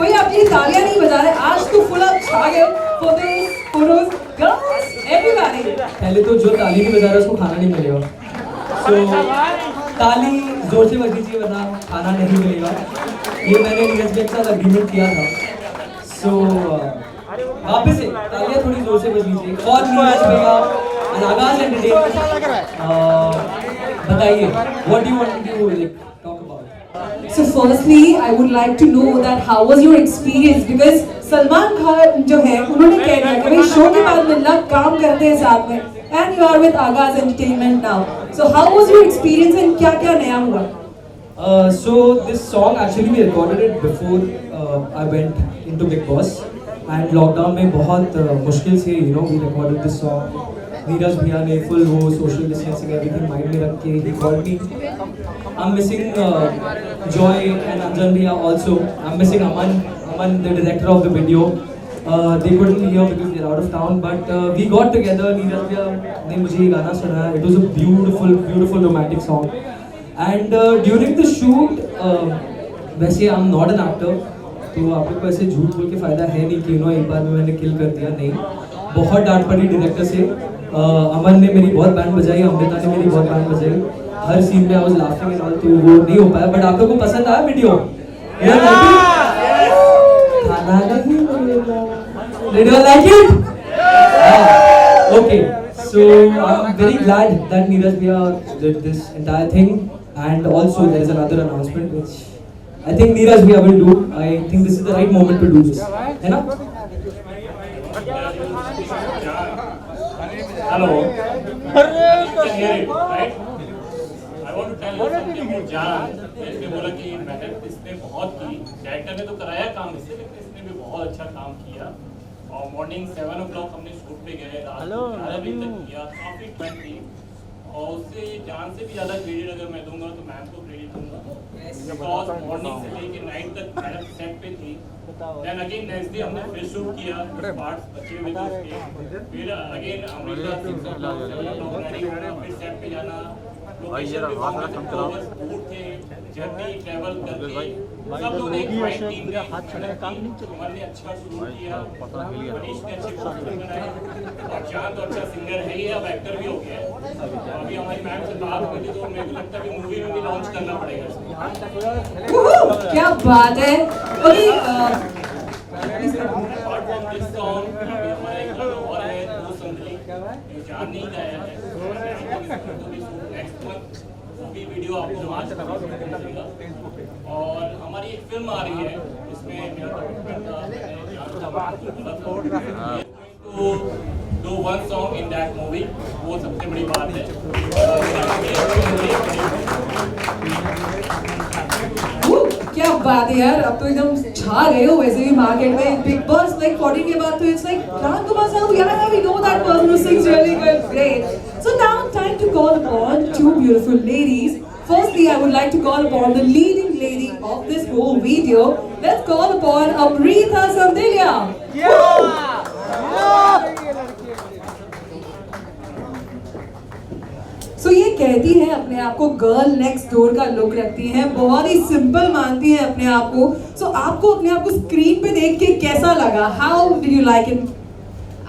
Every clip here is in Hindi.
कोई अपनी तालियां नहीं बजा रहे आज तो फुल अप छा गए फोटोज फोटोज गर्ल्स एवरीबॉडी। पहले तो जो ताली नहीं बजा रहा उसको खाना नहीं मिलेगा, तो ताली जोर से बजनी चाहिए वरना खाना नहीं मिलेगा। ये मैंने नीरज के साथ अग्रीमेंट किया था। सो वापस से तालियां थोड़ी जोर से बजनी चाहिए और नीरज भैया आगाज एंटरटेनमेंट बताइए what you want to like talk about. So firstly, I would like to know that how was your experience because Salman Khan जो है उन्होंने कह दिया कि भाई शो के बाद मिलना काम करते हैं साथ में and you are with Agaz Entertainment now. So how was your experience and क्या क्या नया हुआ? So this song actually we recorded it before I went into Big Boss and lockdown में बहुत मुश्किल से we recorded this song. Neeraj भैया ने full वो social distancing everything mind में रख के he called me. I'm missing Joy and Anjan भैया also. I'm missing Aman the director of the video. They couldn't be here because they're out of town, but we got together. Neeraj भैया ने मुझे ये गाना सुनाया. It was a beautiful romantic song. And during the shoot, वैसे I'm not an actor, तो आप लोग को ऐसे झूठ बोल के फायदा है नहीं कि एक बार में मैंने किल कर दिया, नहीं। बहुत डांट पड़ी डायरेक्टर से। अमन ने मेरी बहुत बैंड बजाई, अमृता ने मेरी बहुत बैंड बजाई, हर सीन में I was laughing and all, तो वो नहीं हो पाया। बट आप लोगों को पसंद आया वीडियो? खाना नहीं मिलेगा। Did you like it? Okay, so I'm very glad that Neeraj Bhaiya did this entire thing, and also there is another announcement which I think Neeraj Bhaiya will do. I think this is the right moment to do this, है ना? Hello. Can hear it, right? I want to tell you something about जान। इसने बोला कि मेहनत इसने बहुत की, डायरेक्टर ने तो कराया काम इससे, लेकिन इसने भी बहुत अच्छा काम किया। और मॉर्निंग 7 o'clock हमने शूट पे गए, रात को 11 बजे तक किया, काफी ट्रेंड थी। और उससे जान से भी ज़्यादा क्रेडिट अगर मैं दूंगा तो मैम को क्रेडिट दूंगा, बिकॉज मॉर्निंग से लेके नाइट तक मैडम सेट पे थी। देन अगेन नेक्स्ट डे हमने फिर शूट किया, पार्ट्स बचे हुए थे उसके, फिर again Amrita 6 o'clock 7 o'clock ready होना, फिर सेट पे जाना, लोकेशन पे फूड थे, जर्नी ट्रैवल करके सब लोग एक फाइन टीम ने अमन ने अच्छा शुरू किया, मनीष ने अच्छी पोस्टर बनाई, और जान तो अच्छा सिंगर है ही, अब एक्टर भी हो गया है। अभी हमारी मैम से बात हुई थी तो मेरे को लगता है कि मूवी में भी लॉन्च करना पड़ेगा इसको। क्या बात है। Okay apart from this song अभी हमारा एक गाना और है दो संदली जो जान नहीं गाया है, नेक्स्ट मंथ मूवी वीडियो आपको मार्च में मिलेगा। और हमारी एक फिल्म आ रही है इसमें मेरा कमिटमेंट था तो do one song in that movie, वो सबसे बड़ी बात है। क्या बात है यार, अब तो एकदम छा गए हो वैसे भी मार्केट में। बिग बॉस लाइक 40 के बाद तो इट्स लाइक राजकुमार साहब, yeah, we know that person who sings really good, great. So now time to call upon two beautiful ladies. Firstly, I would like to call upon the leading lady of this whole video. Let's call upon Amrita Sandilya. So ये कहती है अपने आप को गर्ल नेक्स्ट डोर का लुक रखती हैं, बहुत ही सिंपल मानती हैं अपने आप को। So आपको अपने आप को स्क्रीन पे देख के कैसा लगा? How did you like it?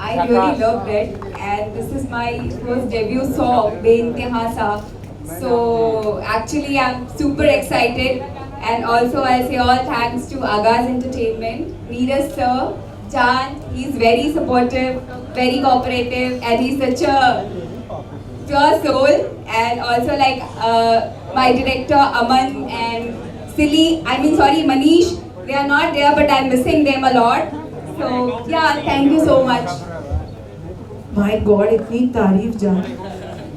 I really loved it, and this is my first debut song, Beinteha. So actually I'm super excited, and also I say all thanks to Agaz Entertainment, Neeraj sir, Jan. He's very supportive, very cooperative, and he's such a pure soul. And also like my director Aman and Manish. They are not there, but I'm missing them a lot. So yeah, thank you so much. My God, इतनी तारीफ जान,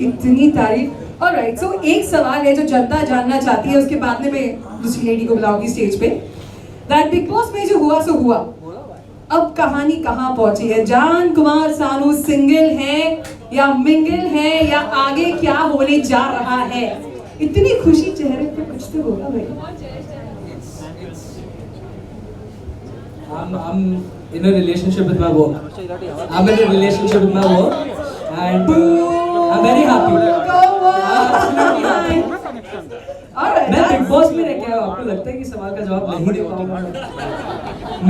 इतनी तारीफ। Alright, so एक सवाल है जो जनता जानना चाहती है, उसके बाद में मैं दूसरी लेडी को बुलाऊंगी स्टेज पे। That बिग बॉस में जो हुआ सो हुआ, अब कहानी कहाँ पहुंची है? जान कुमार सानू सिंगल है या मिंगल है या आगे क्या होने जा रहा है? इतनी खुशी चेहरे पे, कुछ तो होगा भाई। I'm in a relationship with my work. I'm in a relationship with my work, and I'm very happy. Alright, मैं that's- बिग बॉस में रह के आया हूं, आपको लगता है कि सवाल का जवाब नहीं दे पाऊंगा?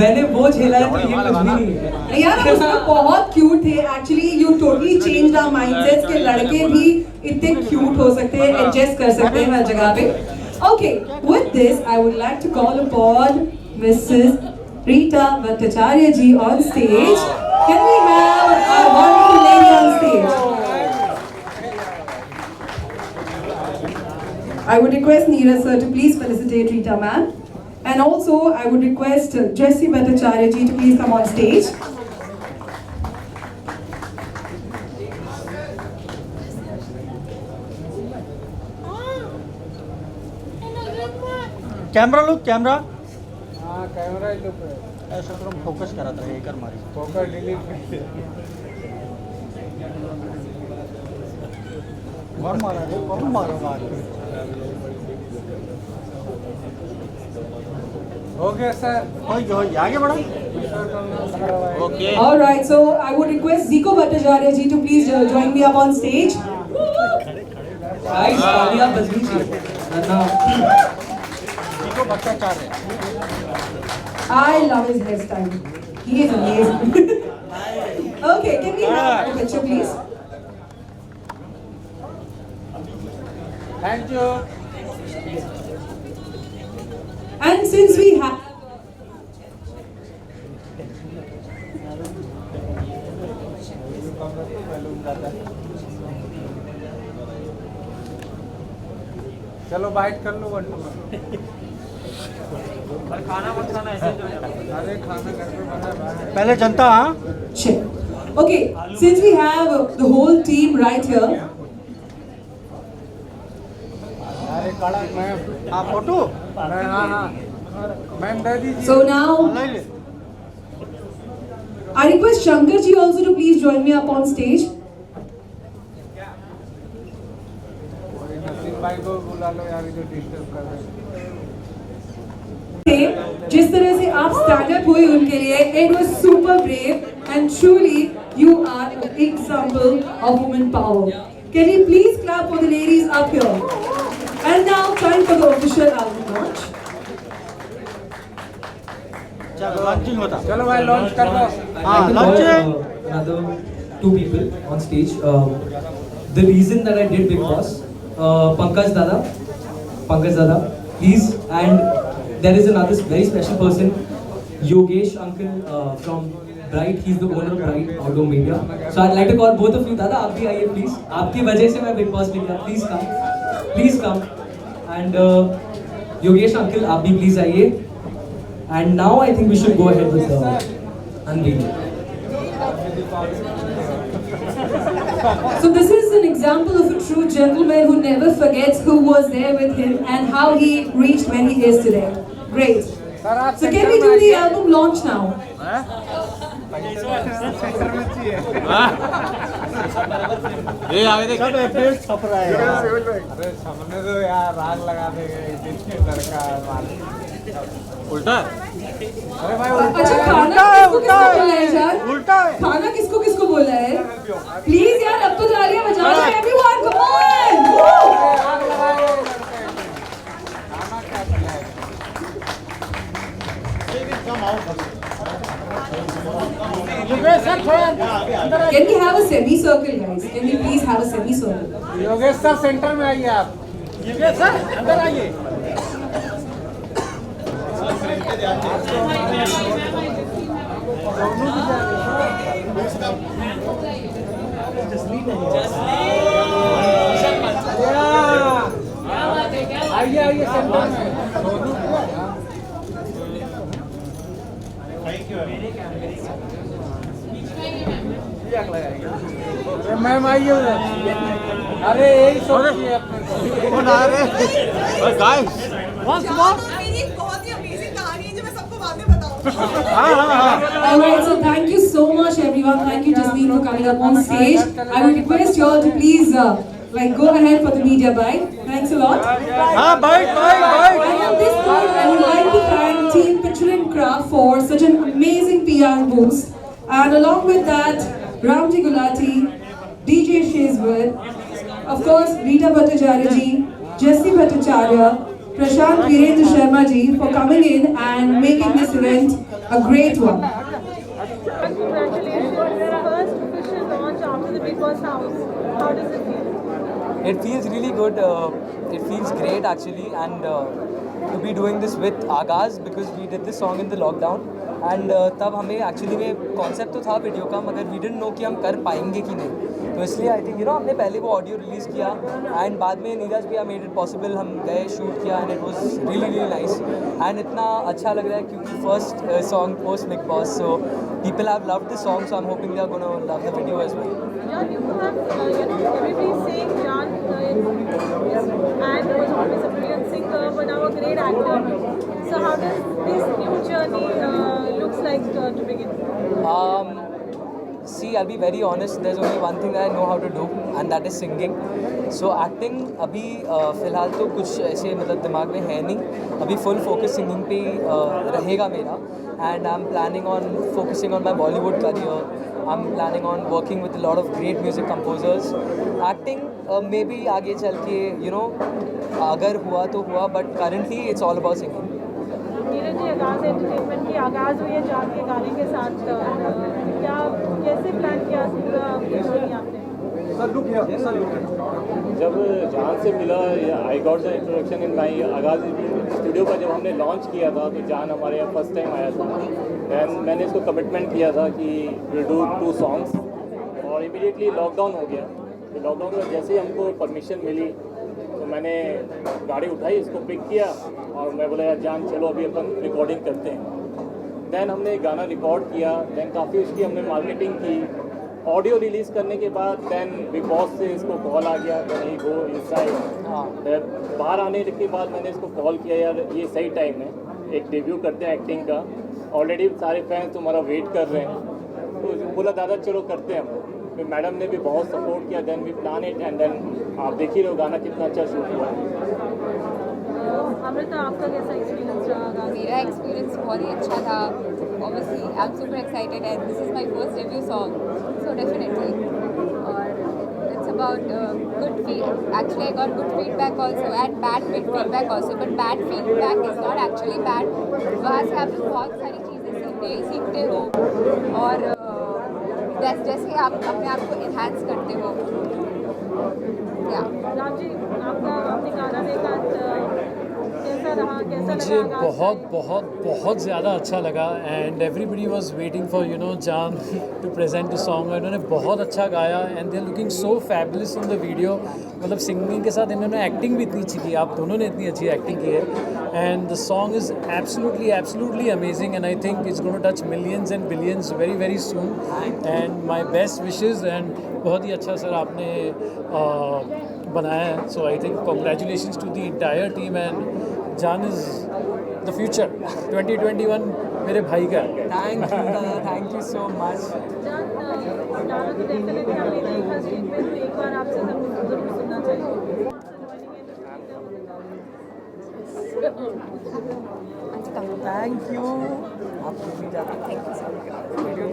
मैंने वो झेला है तो ये कुछ भी नहीं है। यार आप उसमें बहुत क्यूट थे actually you totally change our mindsets के लड़के भी इतने क्यूट हो सकते हैं एडजस्ट कर सकते हैं हर जगह पे okay with this I would like to call upon Mrs Rita Bhattacharya ji on stage can we have our wonderful lady on stage I would request Neeraj sir to please felicitate Rita ma'am. And also, I would request Jessie Bhattacharya ji to please come on stage. Camera look camera हाँ कैमरा ही तो ऐसा तो फोकस करा था ये कर मारी फोकस डिलीट कर कौन मारा रे कौन मारा मार हो गया सर हो आगे बढ़ा okay All right, so I would request Zico Bhattacharya ji to please join me up on stage. Guys तालियां बजनी चाहिए वरना इसको बच्चा चाह रहे I love his hairstyle. He is amazing. Okay, can we have a picture, please? Thank you And since we have चलो बाइट कर लो 1 2 खाना मत खाना ऐसे अरे खाना घर पे बना है बाहर। पहले जनता हाँ check. Okay, since we have the whole team right here, अरे कड़क मैम हाँ फोटो हाँ हाँ मैम दे दीजिए so now ले ले I request Shankar ji also to please join me up on stage. Naseem भाई को बुला लो यार जो डिस्टर्ब कर रहे हैं जिस तरह से आप स्टैंड अप हुए उनके लिए it was super brave and truly you are an example of woman power. Can you please clap for the ladies up here? And now time for the official album launch. चलो लॉन्चिंग होता चलो भाई लॉन्च कर लो हाँ I can launch call, another 2 people on stage. The reason that I did Big Boss, Pankaj Dada, please, and there is another very special person, Yogesh uncle from Bright. He's the owner of Bright Outdoor Media. So I'd like to call both of you. Dada, आप भी आइए please. आपकी वजह से मैं Big Boss में गया. Please come. And Yogesh uncle, आप भी please आइए. And now I think we should go ahead with the unveiling. So this is an example of a true gentleman who never forgets who was there with him and how he reached where he is today. Great. Sir आप So can we do the album launch now? Centre में चाहिए ये आगे देख सब अपडेट छप रहा है यार अरे सामने तो यार राग लगा देंगे लड़का उल्टा अरे भाई अच्छा खाना किसको किसको बोला है यार उल्टा है खाना किसको किसको बोला है प्लीज यार अब तो तालियां बजा लो एवरीवन कम ऑन राग लगा रहे हैं लड़के खाना क्या खिलाएगा Can we have a semi-circle, guys? Can we please have a semi-circle? Yogesh sir centre में आइए आप योगेश सर अंदर आइए आइए आइए सेंटर में सोनू अरे मैम आइए उधर अरे यही सोचिए अपने कौन आ रहे गाइस वंस मेरी एक बहुत ही अमेजिंग कहानी है जो मैं सबको बाद में बताऊंगी हाँ Alright, so thank you so much, everyone. Thank you, Jasmine, for coming up on stage. I would request you all to please, go ahead for the media bite. Thanks a lot. हाँ bite And on this note, I would like to thank Team Picture and Craft for such an amazing PR boost. And along with that, Ramji Gulati, DJ Shazwood, of course, Rita Bhattacharya ji, Jesse Bhattacharya, Prashant Virendra Sharma ji for coming in and making this event a great one. Congratulations on your first official launch after the Big Boss house. How does it feel? It feels really good. It feels great actually, and to be doing this with Agaz because we did this song in the lockdown. And तब हमें एक्चुअली में कॉन्सेप्ट तो था वीडियो का, मगर वी डिडंट नो कि हम कर पाएंगे कि नहीं, तो इसलिए आई थिंक हमने पहले वो ऑडियो रिलीज़ किया एंड बाद में नीरज भैया मेड इट पॉसिबल, हम गए शूट किया and it was really nice and इतना अच्छा लग रहा है क्योंकि first song post Bigg Boss, so people have loved the song, so I am hoping they are gonna love the video as well. John, you have, everybody is saying John and was always a brilliant singer, but now a great actor. So how does this new journey looks like to begin? See, I'll be very honest, there's only one thing that I know how to do and that is singing. So acting अभी फ़िलहाल तो कुछ ऐसे मतलब दिमाग में है नहीं, अभी फुल फोकस सिंगिंग पे रहेगा मेरा and I'm planning on focusing on my Bollywood career. I'm planning on working with a lot of great music composers. Acting maybe आगे चल के अगर हुआ तो हुआ, but currently it's all about singing. Neeraj ji, आगाज़ एंटरटेनमेंट की आगाज़ हुई है जान के गाने के साथ, क्या कैसे प्लान किया पूरा आपने? जब जान से मिला, I got the introduction in my Aagaz studio पर जब हमने लॉन्च किया था तो जान हमारे यहाँ फर्स्ट टाइम आया था एंड मैंने इसको कमिटमेंट किया था कि विल डू 2 सॉन्ग्स और इमीडिएटली लॉकडाउन हो गया. तो लॉकडाउन में जैसे ही हमको परमिशन मिली तो मैंने गाड़ी उठाई, इसको पिक किया और मैं बोला यार जान चलो अभी अपन रिकॉर्डिंग करते हैं. दैन हमने गाना रिकॉर्ड किया, दैन काफ़ी उसकी हमने मार्केटिंग की. ऑडियो रिलीज़ करने के बाद दैन बिग बॉस से इसको कॉल आ गया कि नहीं गो इनसाइड. बाहर आने के बाद मैंने इसको कॉल किया, यार ये सही टाइम है, एक डेब्यू करते हैं एक्टिंग का, ऑलरेडी सारे फैंस तुम्हारा वेट कर रहे हैं. तो बोला दादा चलो करते हैं हम. फिर मैडम ने भी बहुत सपोर्ट किया, then we plan it and then आप देख ही रहे हो गाना कितना अच्छा शूट हुआ है. अमृता, आपका कैसा एक्सपीरियंस रहा? मेरा एक्सपीरियंस बहुत ही अच्छा था. Obviously, I'm super excited and this is my first debut song, so definitely. और it's about good feedback. Actually, I got good feedback also and bad feedback also. But bad feedback is not actually bad. वहाँ से आप बहुत सारी चीज़ें सीखते हो और जैसे आप अपने आप को इन्हांस करते हो. राम जी, आपने गाना देखा, कैसा रहा, कैसा मुझे लगा? बहुत ज़्यादा अच्छा लगा and everybody was waiting for John to present the song. इन्होंने बहुत अच्छा गाया and they are looking so fabulous in the video. मतलब सिंगिंग के साथ इन्होंने एक्टिंग भी इतनी अच्छी की, आप दोनों ने इतनी अच्छी एक्टिंग की है and the song is absolutely amazing and I think it's gonna touch millions and billions very soon and my best wishes. And बहुत ही अच्छा सर आपने बनाया है, so I think congratulations to the entire team and Jaan is the future 2021 मेरे भाई का. Thank you so much. Jaan, गाना तो डेफिनेटली हमने देखा स्क्रीन पे, तो एक बार आपसे जरूर सुनना चाहिए. Thank you.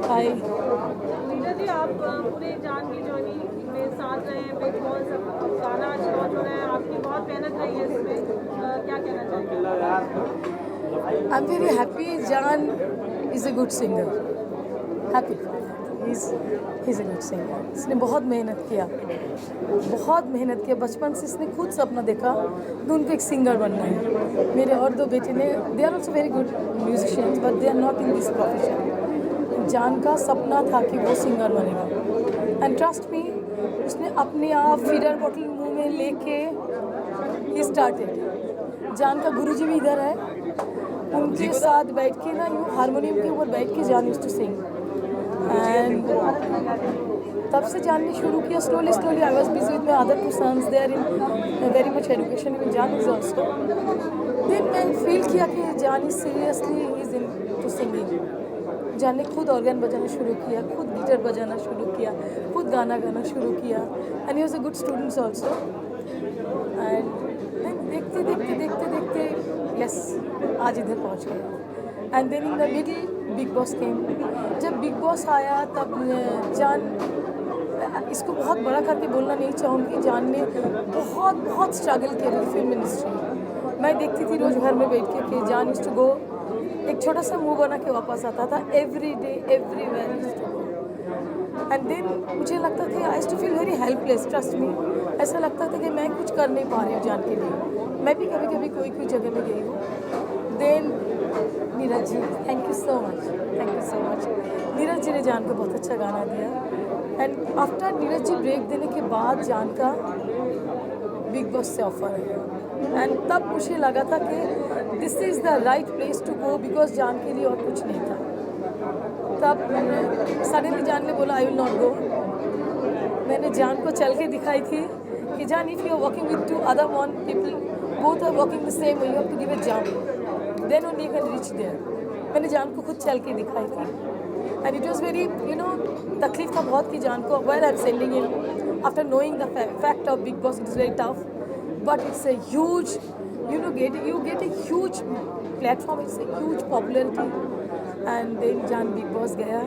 Hi. Neeraj ji, आप पूरे जान की जर्नी में साथ रहे हैं, बिग बॉस गाना आज लॉन्च हो रहा है, आपकी बहुत मेहनत रही है इसमें, क्या कहना चाहेंगे? I'm very happy. Jan is a good singer. Happy. He's a good singer. इसने बहुत मेहनत किया. बचपन से इसने खुद सपना देखा कि उनको एक सिंगर बनना है. मेरे और 2 बेटे ने, they are also very good musicians, but they are not in this profession. जान का सपना था कि वो सिंगर बनेगा. And trust me, उसने अपने आप फीडर बॉटल मुंह में लेके he started. जान का गुरुजी भी इधर है, उनके साथ बैठ के हारमोनियम के ऊपर बैठ के जान यूज्ड टू सिंग एंड तब से जान ने शुरू किया. Slowly I was busy with my other 2 sons, they are in very much education. Even John is also. Then मैं फील किया कि John is seriously is in to singing. John ने खुद ऑर्गन बजाना शुरू किया, खुद गिटार बजाना शुरू किया, खुद गाना गाना शुरू किया and he was a good student also. And देखते यस आज इधर पहुंच गए. And then in the middle Bigg Boss came. जब बिग बॉस आया तब जान इसको बहुत बड़ा करके बोलना नहीं चाहूँगी, जान ने बहुत बहुत स्ट्रगल किया विद फिल्म इंडस्ट्री। मैं देखती थी रोज़ घर में बैठ के कि जान यूज्ड टू गो, एक छोटा सा मुंह बना के वापस आता था, every day everywhere used to go. And then मुझे लगता था I used to feel very helpless, trust me. ऐसा लगता था कि मैं कुछ कर नहीं पा रही हूँ जान के लिए। मैं भी कभी कभी कोई जगह में गई हूँ। Then Neeraj ji, thank you so much, thank you so much. Neeraj ji ने जान को बहुत अच्छा गाना दिया। And after Neeraj ji break देने के बाद जान का बिग बॉस से ऑफर है। एंड तब मुझे लगा था कि this is the right place to go, because Jaan के लिए और कुछ नहीं था। तब सडनली जान ने बोला आई विल नॉट गो। मैंने जान को चल के दिखाई थी कि John, if you are working with 2 other one people, both are working the same way, you have to give a jump, then only you can reach there. मैंने जान को खुद चल के दिखाई थी। एंड इट वॉज़ वेरी तकलीफ था बहुत कि जान को where I am sending in after knowing the fact of Bigg Boss, it is very tough, but it's a huge you get a huge platform, it's a huge popularity. And then John Bigg Boss गया,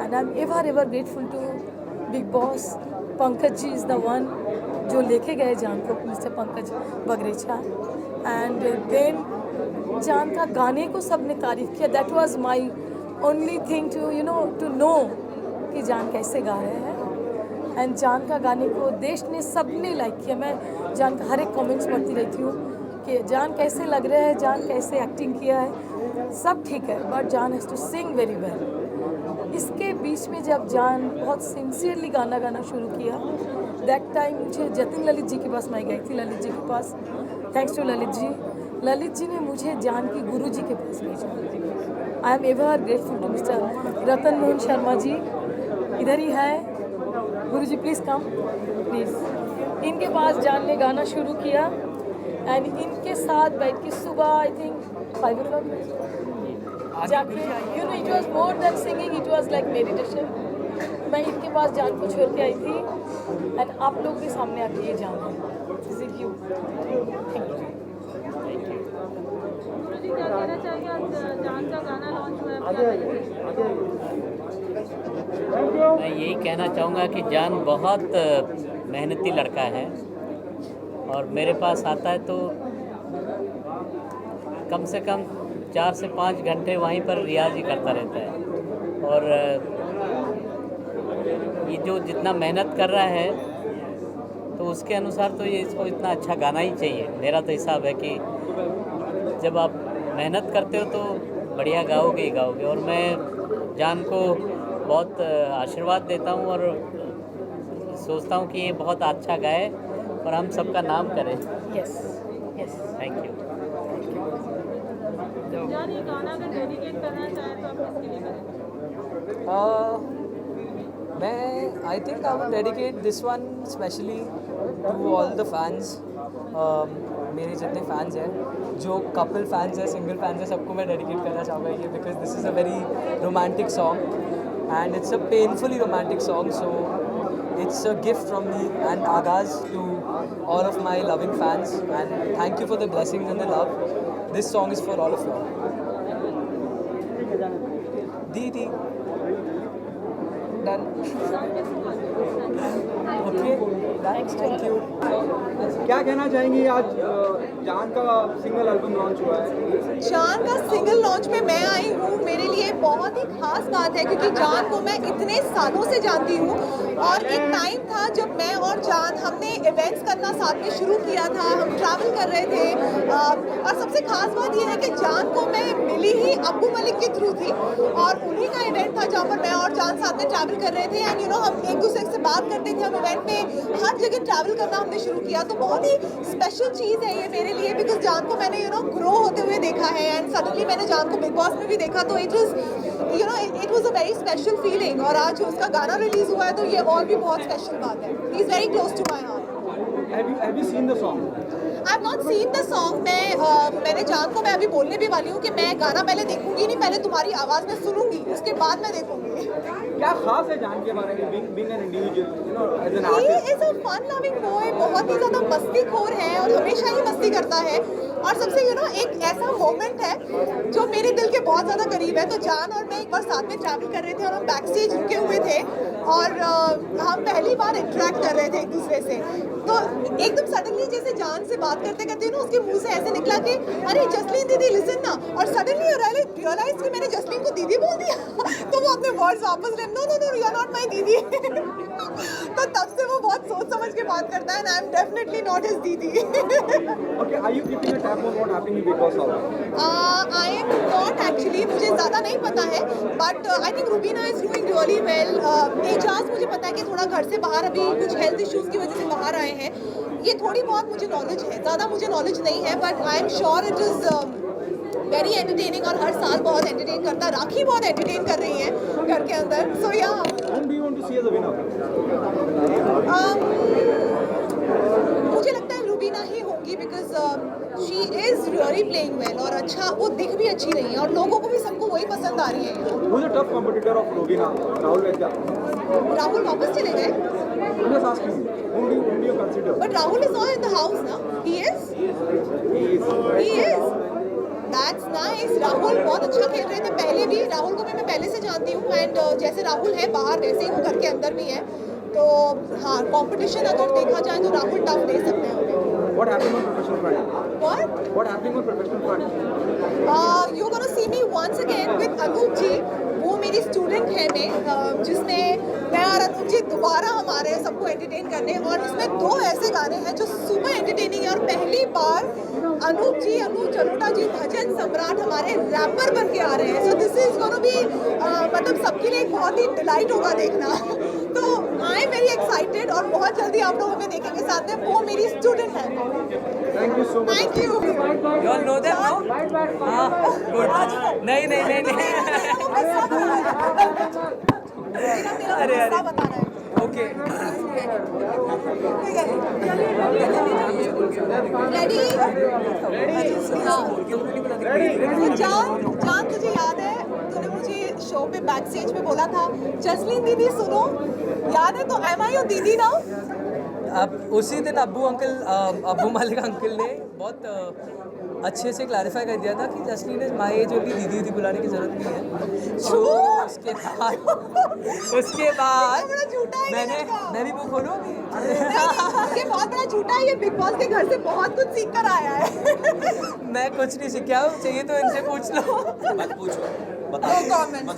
and I'm ever grateful to Bigg Boss. Pankaj ji is the one जो लेके गए जान को, mister Pankaj Bagrecha. And then John का गाने को सबने तारीफ़ किया। That was my only thing to know कि जान कैसे गा रहे हैं। एंड जान का गाने को देश ने सबने लाइक किया। मैं जान का हर एक कमेंट्स पढ़ती रहती हूँ कि जान कैसे लग रहे हैं, जान कैसे एक्टिंग किया है, सब ठीक है, but John has to sing very well. इसके बीच में जब जान बहुत सिंसियरली गाना गाना शुरू किया, दैट टाइम मुझे जतिन ललित जी के पास मैं गई थी, ललित जी के पास, थैंक्स टू ललित जी। ललित जी ने मुझे जान की गुरु जी के पास भेजा। I am ever grateful to Mister Ratan Mohan Sharma ji, इधर ही है गुरु जी, प्लीज़ कम प्लीज़। इनके पास जान ने गाना शुरू किया एंड इनके साथ बैठ के सुबह आई थिंक 5 o'clock जाके it was more than singing, it was like meditation. मैं इनके पास जान को छोड़ के आई थी एंड आप लोग के सामने आके ये जान थैंक यू। गुरु जी क्या कहना चाहिए, आज जान का गाना लॉन्च हुआ है? मैं यही कहना चाहूँगा कि जान बहुत मेहनती लड़का है और मेरे पास आता है तो कम से कम 4 से 5 घंटे वहीं पर रियाज ही करता रहता है। और ये जो जितना मेहनत कर रहा है तो उसके अनुसार तो ये इसको इतना अच्छा गाना ही चाहिए। मेरा तो हिसाब है कि जब आप मेहनत करते हो तो बढ़िया गाओगे ही गाओगे। और मैं जान को बहुत आशीर्वाद देता हूँ और सोचता हूँ कि ये बहुत अच्छा गाए और हम सबका नाम करें। Yes yes, thank you. जान ये गाना अगर डेडिकेट करना चाहें तो आप किसके लिए करें? मैं I think I will dedicate this one specially to all the fans. मेरे जितने फैंस हैं, जो कपल फैंस हैं, सिंगल फैंस हैं, सबको मैं डेडिकेट करना चाहूँगा ये, because this is a very romantic song and it's a painfully romantic song. So it's a gift from me and Agaz to all of my loving fans, and thank you for the blessings and the love. This song is for all of you. Didi. Done. Okay. Thanks. Thank you. क्या कहना चाहेंगी, आज जान का सिंगल एल्बम लॉन्च हुआ है? जान का सिंगल लॉन्च में मैं आई हूँ, मेरे लिए बहुत ही खास बात है क्योंकि जान को मैं इतने सालों से जानती हूँ और एक टाइम था जब मैं और जान हमने इवेंट्स करना साथ में शुरू किया था, हम ट्रैवल कर रहे थे। और सबसे खास बात यह है कि जान को मैं मिली ही अब्बू मलिक के थ्रू थी और उन्हीं का इवेंट था जहाँ पर मैं और जान साथ में ट्रैवल कर रहे थे। एंड हम एक दूसरे से बात करते थे, हम इवेंट में हर जगह ट्रैवल करना हमने शुरू किया। तो बहुत ही स्पेशल चीज़ है ये मेरे लिए, बिकॉज जान को मैंने ग्रो होते हुए देखा है एंड सडनली मैंने जान को बिग बॉस में भी देखा, तो it was a very special feeling. और आज उसका गाना रिलीज हुआ है तो ये और भी बहुत स्पेशल बात है। He is very close to my heart. Have you seen the song? I have not seen the song. मैंने जान को, मैं अभी बोलने भी वाली हूँ कि मैं गाना पहले देखूंगी नहीं, पहले तुम्हारी आवाज़ में सुनूंगी, उसके बाद मैं देखूंगी। क्या खास है जान के बारे में, being an individual, as an He artist? is a fun loving boy, बहुत ही ज़्यादा मस्तीखोर है और हमेशा ही मस्ती करता है। और सबसे एक ऐसा मोमेंट है जो मेरे दिल के बहुत ज़्यादा करीब है। तो जान और मैं एक बार साथ में ट्रैवल कर रहे थे और हम बैक स्टेज रुके हुए थे और हम पहली बार इंटरेक्ट कर रहे थे एक दूसरे से। तो एकदम सडनली जैसे जान से बात करते करते उसके मुंह से ऐसे निकला कि अरे जसलीन दीदी लिसन ना, और सडनली रियलाइज कि मैंने जसलीन को दीदी बोल दिया। तो वो अपने वर्ड्स वापस ले, no no no you are not my दीदी। तो तब से वो बहुत सोच समझ के बात करता है and I am definitely not his दीदी। Okay, are you keeping a tab on what happening in Big Boss house? I am not actually, मुझे ज़्यादा नहीं पता है, but I think Rubina is doing really well. Ejaz मुझे पता है कि थोड़ा घर से बाहर अभी कुछ हेल्थ इश्यूज़ की वजह से बाहर आए हैं। ये थोड़ी बहुत मुझे नॉलेज है, ज़्यादा मुझे नॉलेज नहीं है, but I am sure it is very entertaining और हर साल बहुत एंटरटेन करता है। राखी बहुत एंटरटेन कर रही है घर के अंदर। सो या Whom do you want to see as a winner? मुझे लगता है रूबीना ही होंगी because she is really playing well और अच्छा वो दिख भी अच्छी रही है और लोगों को भी सबको वही पसंद आ रही है। Who is the tough competitor of Rubina? Rahul Vedya. Rahul वापस चले गए, I'm just asking you. Whom do you consider? But Rahul is not in the house ना। He is that's nice. Rahul बहुत अच्छा खेल रहे थे पहले भी, राहुल को भी मैं पहले से जानती हूँ एंड जैसे राहुल है बाहर वैसे ही वो घर के अंदर भी है। तो हाँ, कंपटीशन अगर देखा जाए तो राहुल टफ दे सकते हैं उन्हें। What happened on professional front? What? What happened on professional front? You're gonna see me once again with Anoop जी। वो मेरी स्टूडेंट है जिसमें मैं और अनूप जी दोबारा हमारे सबको एंटरटेन करने, और इसमें 2 ऐसे गाने हैं जो सुपर एंटरटेनिंग है और पहली बार अनूप जलोटा जी भजन सम्राट हमारे रैपर बन के आ रहे हैं। So this is gonna be मतलब सबके लिए एक बहुत ही डिलाइट होगा देखना। तो आई एम वेरी एक्साइटेड और बहुत जल्दी आप लोग हमें देखेंगे साथ में। वो मेरी स्टूडेंट है। Thank you so much. Thank you. You all know them now? हाँ, good. नहीं नहीं नहीं नहीं। अरे अरे ओके रेडी? जान तुझे याद है तूने मुझे शो पे बैक स्टेज पे बोला था जसलीन दीदी सुनो, याद है? तो एम आई योर दीदी नाउ? अब उसी दिन अब्बू मालिक अंकल ने बहुत अच्छे से क्लैरिफाई कर दिया था कि Jasleen is my age, only दीदी बुलाने की जरूरत नहीं है। तो उसके बाद मैं भी वो खोलूँ अभी। ये बहुत बड़ा झूठा है, ये बिग बॉस के घर से बहुत कुछ सीख कर आया है। मैं कुछ नहीं सीखा हूँ, चाहिए तो इनसे पूछ लो। मत पूछो, no comments.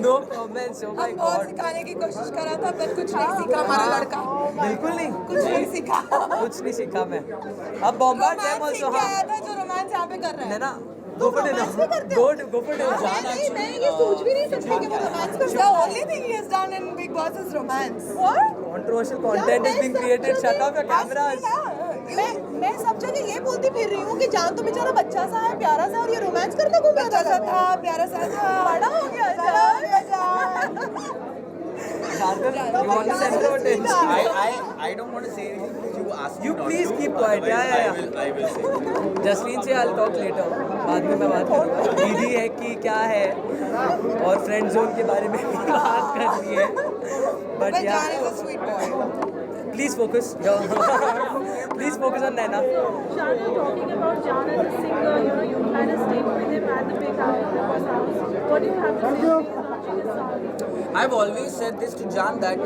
No comments. Oh my god, सिखाने की कोशिश करा था पर कुछ नहीं सीखा हमारा लड़का। बिल्कुल नहीं, कुछ नहीं सीखा। कुछ नहीं सीखा मैं। अब बॉम्बार्ड है ऑल्सो। हाँ, आया था जो रोमांस यहाँ पे कर रहा है ना go for dinner, go for dinner. मैं ये सोच भी नहीं सकती कि वो रोमांस कर रहा है। Only thing he has done in big boss is romance. What? Controversial content is being created. Shut off your cameras. मैं सब जगह ये बोलती फिर रही हूँ कि जान तो बेचारा बच्चा सा है, प्यारा सा, और ये रोमांस करता घूम रहा था। प्यारा सा था, बड़ा हो गया जान। I don't want to say anything because you asked me. You not please to. keep quiet. I will say something. Jasleen से I'll talk later. बाद में मैं बात करूँगा। दीदी है कि क्या है, और फ्रेंड जोन के बारे में भी बात करनी है। But Jan is a sweet boy. Please focus. Please focus on Naina. Shan, you're talking about Jan as a singer. You know, you had a stint with him at the Big House. What do you have to say watching his song? I've always said this to Jan that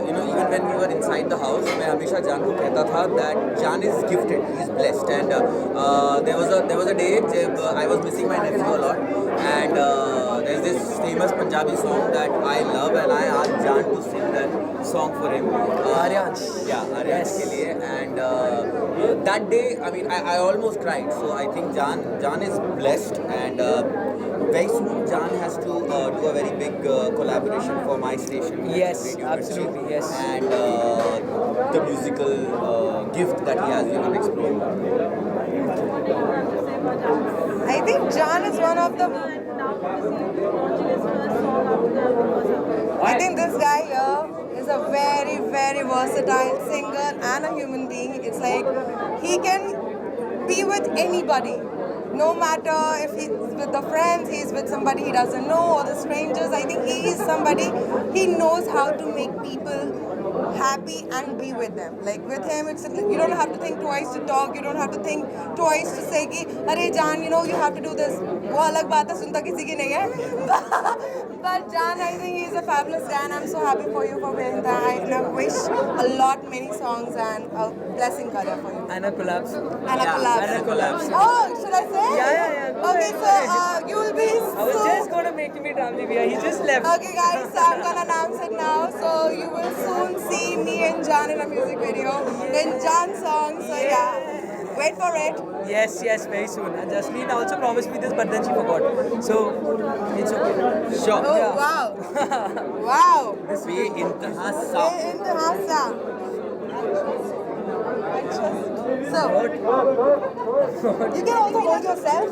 even when we were inside the house, मैं हमेशा जान को कहता था that Jan is gifted, he is blessed, and there was a day जब I was missing my nephew a lot, and there's this famous Punjabi song that I love, and I asked Jan to sing that song for him. Aryansh. Yeah, Aryansh के लिए, and that day, I mean, I almost cried. So I think Jan is blessed, and very soon Jan has to do a very big collaboration for my station. Yes, Radio absolutely, Mirchi. yes. And the musical gift that he has, we will explore. I think Jan is one of the. I think this guy here is a very, very versatile singer and a human being. It's like he can be with anybody. No matter if he's with the friends, he's with somebody he doesn't know, or the strangers. I think he is somebody, he knows how to make people happy. happy and be with them. Like with him, it's you don't have to think twice to talk. You don't have to think twice to say कि अरे जान, you know you have to do this. वो अलग बात है, सुनता किसी की नहीं है. But Jan, I think he's a fabulous guy, and I'm so happy for you for being there. And I wish a lot many songs and a blessing career for you. And a collapse. And a collapse. And a collapse. Oh, should I say? Yeah. Okay, so you will be. I was just gonna make him meet Ramji Bhaiya. He just left. Okay, guys, so I'm gonna announce it now. So you will soon see me and Jan in a music video in Jan's song. So yeah, wait for it. Yes, very soon. And Jasleen also promised me this, but then she forgot. So it's okay. Sure. Oh wow, wow. This way intaha saaf. Intaha saaf. So you can also hold yourself.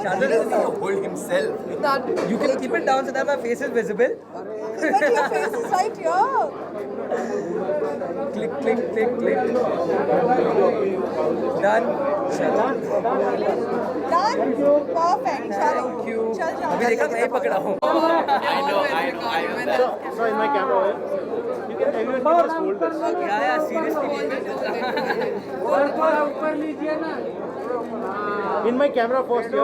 Chandra doesn't even hold himself. You can keep it down so that my face is visible. But your face is right here. Click. Done. Done? Perfect. Chalo. Thank you. Chal. अभी देखा मैं ही पकड़ा हूँ. I know. So in my camera, you can everyone just hold this. Yeah, seriously. In my camera first, yeah.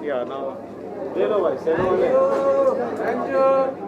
Yeah, now. ले लो भाई, Thank you.